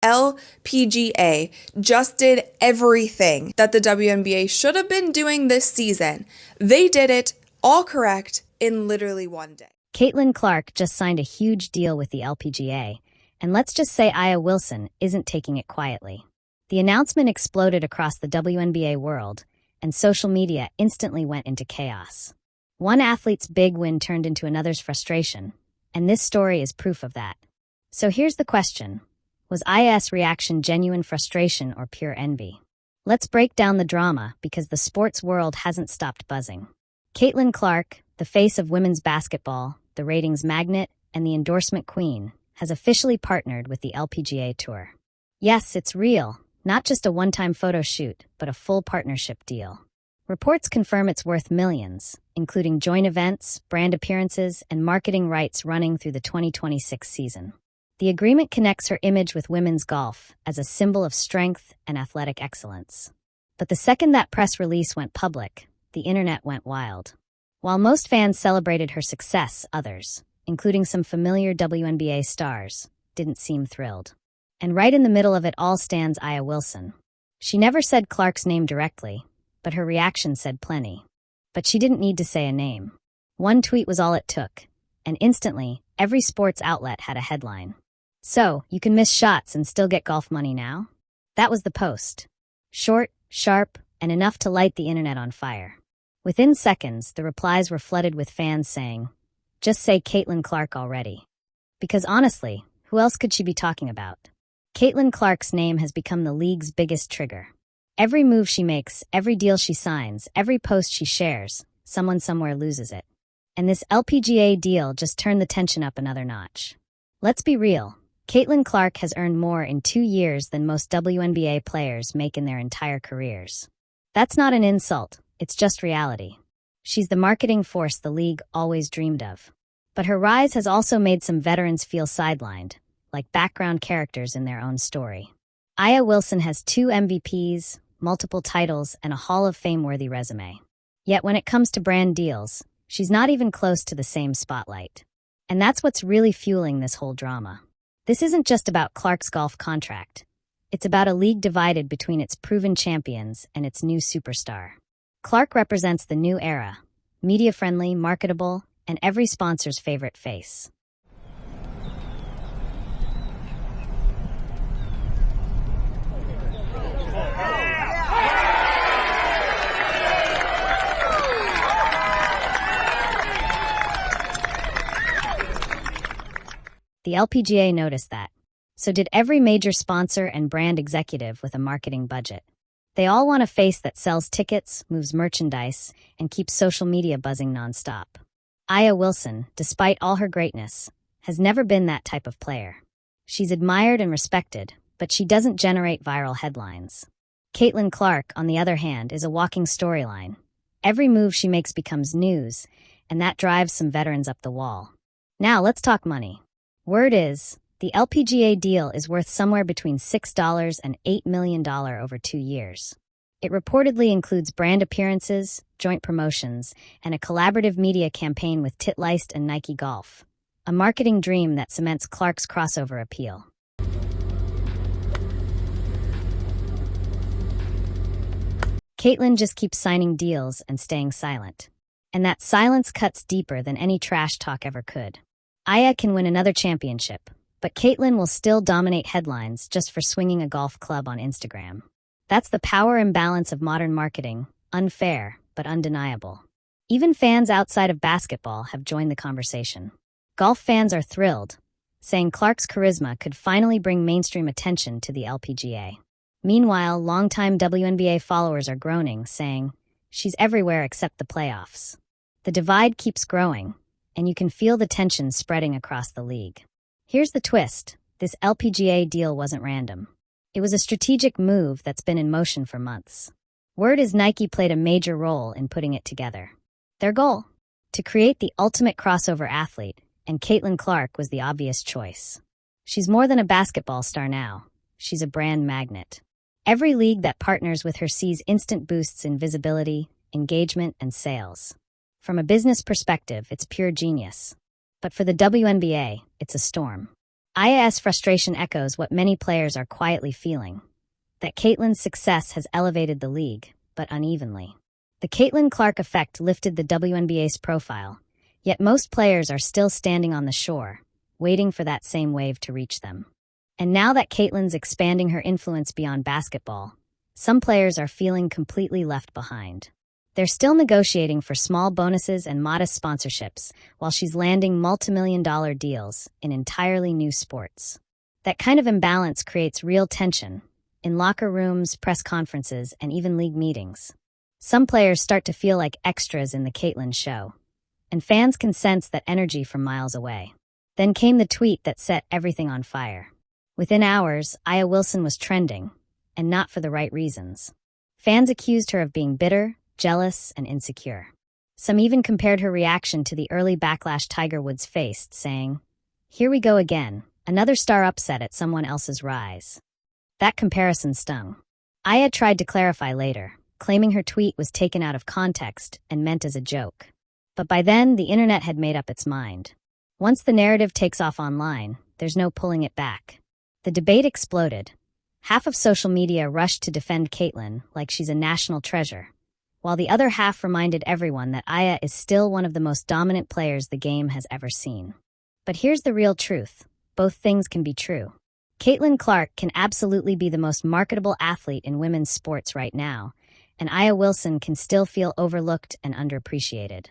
LPGA just did everything that the WNBA should have been doing this season. They did it all correct in literally one day. Caitlin Clark just signed a huge deal with the LPGA, and let's just say Aya Wilson isn't taking it quietly. The announcement exploded across the WNBA world, and social media instantly went into chaos. One athlete's big win turned into another's frustration, and this story is proof of that. So here's the question. Was Aya's reaction genuine frustration or pure envy? Let's break down the drama because the sports world hasn't stopped buzzing. Caitlin Clark, the face of women's basketball, the ratings magnet, and the endorsement queen, has officially partnered with the LPGA Tour. Yes, it's real, not just a one-time photo shoot, but a full partnership deal. Reports confirm it's worth millions, including joint events, brand appearances, and marketing rights running through the 2026 season. The agreement connects her image with women's golf as a symbol of strength and athletic excellence. But the second that press release went public, the internet went wild. While most fans celebrated her success, others, including some familiar WNBA stars, didn't seem thrilled. And right in the middle of it all stands Aya Wilson. She never said Clark's name directly, but her reaction said plenty. But she didn't need to say a name. One tweet was all it took, and instantly, every sports outlet had a headline. So, you can miss shots and still get golf money now? That was the post. Short, sharp, and enough to light the internet on fire. Within seconds, the replies were flooded with fans saying, "Just say Caitlin Clark already." Because honestly, who else could she be talking about? Caitlin Clark's name has become the league's biggest trigger. Every move she makes, every deal she signs, every post she shares, someone somewhere loses it. And this LPGA deal just turned the tension up another notch. Let's be real. Caitlin Clark has earned more in 2 years than most WNBA players make in their entire careers. That's not an insult, it's just reality. She's the marketing force the league always dreamed of. But her rise has also made some veterans feel sidelined, like background characters in their own story. Aya Wilson has 2 MVPs, multiple titles, and a Hall of Fame-worthy resume. Yet when it comes to brand deals, she's not even close to the same spotlight. And that's what's really fueling this whole drama. This isn't just about Clark's golf contract. It's about a league divided between its proven champions and its new superstar. Clark represents the new era, media-friendly, marketable, and every sponsor's favorite face. The LPGA noticed that. So did every major sponsor and brand executive with a marketing budget. They all want a face that sells tickets, moves merchandise, and keeps social media buzzing nonstop. Aya Wilson, despite all her greatness, has never been that type of player. She's admired and respected, but she doesn't generate viral headlines. Caitlin Clark, on the other hand, is a walking storyline. Every move she makes becomes news, and that drives some veterans up the wall. Now let's talk money. Word is, the LPGA deal is worth somewhere between $6 and $8 million over 2 years. It reportedly includes brand appearances, joint promotions, and a collaborative media campaign with Titleist and Nike Golf. A marketing dream that cements Clark's crossover appeal. Caitlin just keeps signing deals and staying silent. And that silence cuts deeper than any trash talk ever could. Aya can win another championship, but Caitlin will still dominate headlines just for swinging a golf club on Instagram. That's the power imbalance of modern marketing, unfair, but undeniable. Even fans outside of basketball have joined the conversation. Golf fans are thrilled, saying Clark's charisma could finally bring mainstream attention to the LPGA. Meanwhile, longtime WNBA followers are groaning, saying, "She's everywhere except the playoffs." The divide keeps growing, and you can feel the tension spreading across the league. Here's the twist. This LPGA deal wasn't random. It was a strategic move that's been in motion for months. Word is Nike played a major role in putting it together. Their goal? To create the ultimate crossover athlete, and Caitlin Clark was the obvious choice. She's more than a basketball star now. She's a brand magnet. Every league that partners with her sees instant boosts in visibility, engagement, and sales. From a business perspective, it's pure genius. But for the WNBA, it's a storm. Aya's frustration echoes what many players are quietly feeling, that Caitlyn's success has elevated the league, but unevenly. The Caitlin Clark effect lifted the WNBA's profile, yet most players are still standing on the shore, waiting for that same wave to reach them. And now that Caitlyn's expanding her influence beyond basketball, some players are feeling completely left behind. They're still negotiating for small bonuses and modest sponsorships, while she's landing multimillion-dollar deals in entirely new sports. That kind of imbalance creates real tension in locker rooms, press conferences, and even league meetings. Some players start to feel like extras in the Caitlyn show, and fans can sense that energy from miles away. Then came the tweet that set everything on fire. Within hours, Aya Wilson was trending, and not for the right reasons. Fans accused her of being bitter, jealous, and insecure. Some even compared her reaction to the early backlash Tiger Woods faced, saying, "Here we go again, another star upset at someone else's rise." That comparison stung. Aya tried to clarify later, claiming her tweet was taken out of context and meant as a joke. But by then, the internet had made up its mind. Once the narrative takes off online, there's no pulling it back. The debate exploded. Half of social media rushed to defend Caitlyn like she's a national treasure, while the other half reminded everyone that Aya is still one of the most dominant players the game has ever seen. But here's the real truth. Both things can be true. Caitlin Clark can absolutely be the most marketable athlete in women's sports right now, and Aya Wilson can still feel overlooked and underappreciated.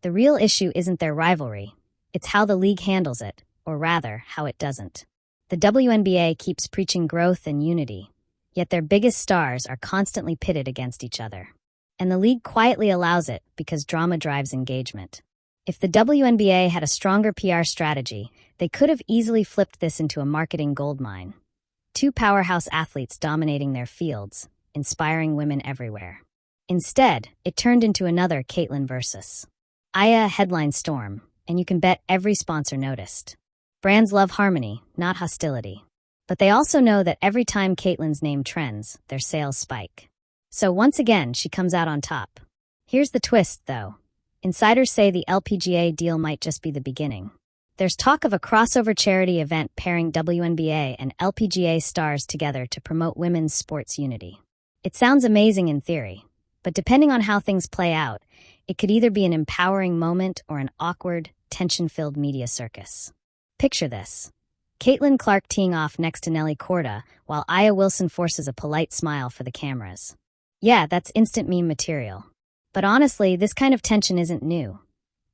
The real issue isn't their rivalry. It's how the league handles it, or rather, how it doesn't. The WNBA keeps preaching growth and unity, yet their biggest stars are constantly pitted against each other. And the league quietly allows it because drama drives engagement. If the WNBA had a stronger PR strategy, they could have easily flipped this into a marketing goldmine. Two powerhouse athletes dominating their fields, inspiring women everywhere. Instead, it turned into another Caitlyn versus Aya headline storm, and you can bet every sponsor noticed. Brands love harmony, not hostility. But they also know that every time Caitlyn's name trends, their sales spike. So once again, she comes out on top. Here's the twist, though. Insiders say the LPGA deal might just be the beginning. There's talk of a crossover charity event pairing WNBA and LPGA stars together to promote women's sports unity. It sounds amazing in theory, but depending on how things play out, it could either be an empowering moment or an awkward, tension-filled media circus. Picture this. Caitlin Clark teeing off next to Nelly Korda, while Aya Wilson forces a polite smile for the cameras. Yeah, that's instant meme material. But honestly, this kind of tension isn't new.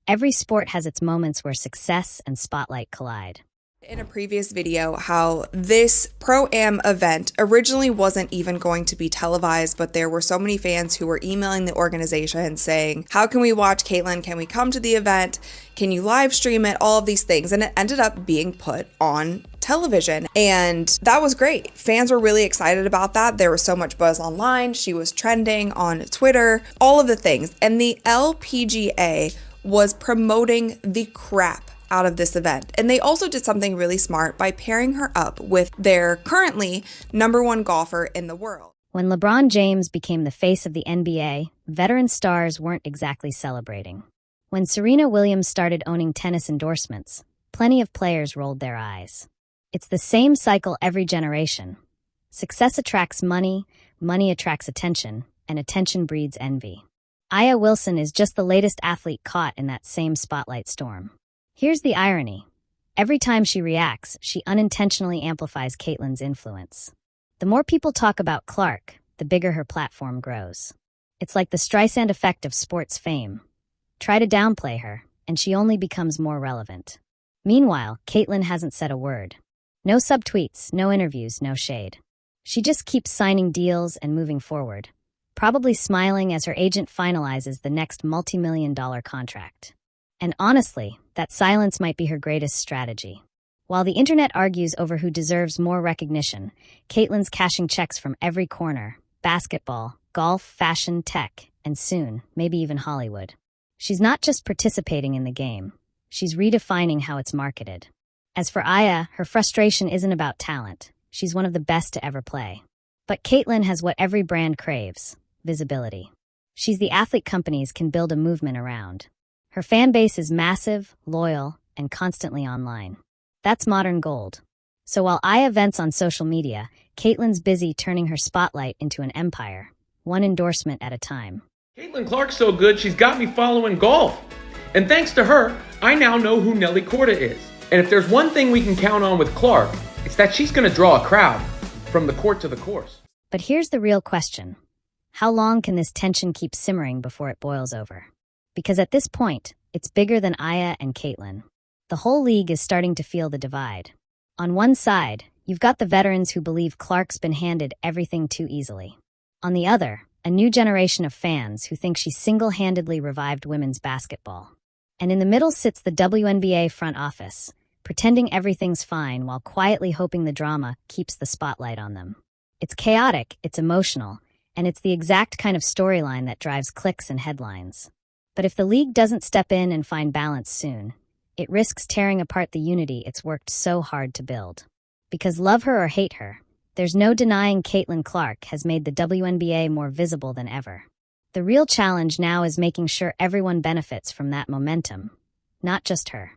Every sport has its moments where success and spotlight collide. In a previous video, how this Pro-Am event originally wasn't even going to be televised, but there were so many fans who were emailing the organization saying, how can we watch Caitlyn? Can we come to the event? Can you live stream it? All of these things. And it ended up being put on television. And that was great. Fans were really excited about that. There was so much buzz online. She was trending on Twitter, all of the things. And the LPGA was promoting the crap out of this event. And they also did something really smart by pairing her up with their currently #1 golfer in the world. When LeBron James became the face of the NBA, veteran stars weren't exactly celebrating. When Serena Williams started owning tennis endorsements, plenty of players rolled their eyes. It's the same cycle every generation. Success attracts money, money attracts attention, and attention breeds envy. Aya Wilson is just the latest athlete caught in that same spotlight storm. Here's the irony. Every time she reacts, she unintentionally amplifies Caitlyn's influence. The more people talk about Clark, the bigger her platform grows. It's like the Streisand effect of sports fame. Try to downplay her, and she only becomes more relevant. Meanwhile, Caitlyn hasn't said a word. No subtweets, no interviews, no shade. She just keeps signing deals and moving forward, probably smiling as her agent finalizes the next multi-million-dollar contract. And honestly, that silence might be her greatest strategy. While the internet argues over who deserves more recognition, Caitlyn's cashing checks from every corner: basketball, golf, fashion, tech, and soon, maybe even Hollywood. She's not just participating in the game. She's redefining how it's marketed. As for Aya, her frustration isn't about talent. She's one of the best to ever play. But Caitlyn has what every brand craves: visibility. She's the athlete companies can build a movement around. Her fan base is massive, loyal, and constantly online. That's modern gold. So while Aya vents on social media, Caitlyn's busy turning her spotlight into an empire, one endorsement at a time. Caitlin Clark's so good, she's got me following golf. And thanks to her, I now know who Nelly Korda is. And if there's one thing we can count on with Clark, it's that she's going to draw a crowd from the court to the course. But here's the real question. How long can this tension keep simmering before it boils over? Because at this point, it's bigger than Aya and Caitlyn. The whole league is starting to feel the divide. On one side, you've got the veterans who believe Clark's been handed everything too easily. On the other, a new generation of fans who think she single-handedly revived women's basketball. And in the middle sits the WNBA front office, pretending everything's fine while quietly hoping the drama keeps the spotlight on them. It's chaotic, it's emotional, and it's the exact kind of storyline that drives clicks and headlines. But if the league doesn't step in and find balance soon, it risks tearing apart the unity it's worked so hard to build. Because love her or hate her, there's no denying Caitlin Clark has made the WNBA more visible than ever. The real challenge now is making sure everyone benefits from that momentum, not just her.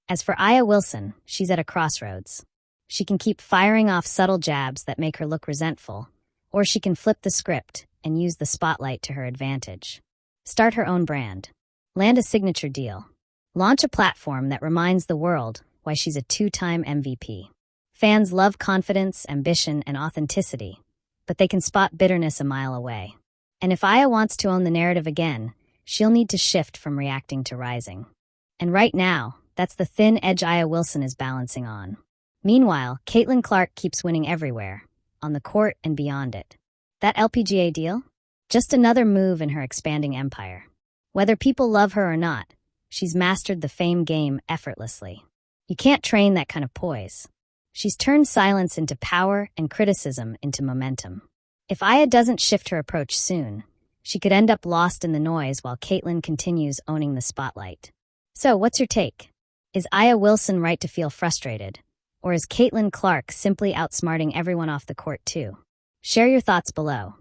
As for Aya Wilson, she's at a crossroads. She can keep firing off subtle jabs that make her look resentful, or she can flip the script and use the spotlight to her advantage. Start her own brand. Land a signature deal. Launch a platform that reminds the world why she's a two-time MVP. Fans love confidence, ambition, and authenticity, but they can spot bitterness a mile away. And if Aya wants to own the narrative again, she'll need to shift from reacting to rising. And right now, that's the thin edge Aya Wilson is balancing on. Meanwhile, Caitlin Clark keeps winning everywhere, on the court and beyond it. That LPGA deal? Just another move in her expanding empire. Whether people love her or not, she's mastered the fame game effortlessly. You can't train that kind of poise. She's turned silence into power and criticism into momentum. If Aya doesn't shift her approach soon, she could end up lost in the noise while Caitlin continues owning the spotlight. So, what's your take? Is Aya Wilson right to feel frustrated? Or is Caitlin Clark simply outsmarting everyone off the court too? Share your thoughts below.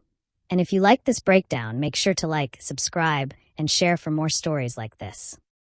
And if you like this breakdown, make sure to like, subscribe, and share for more stories like this.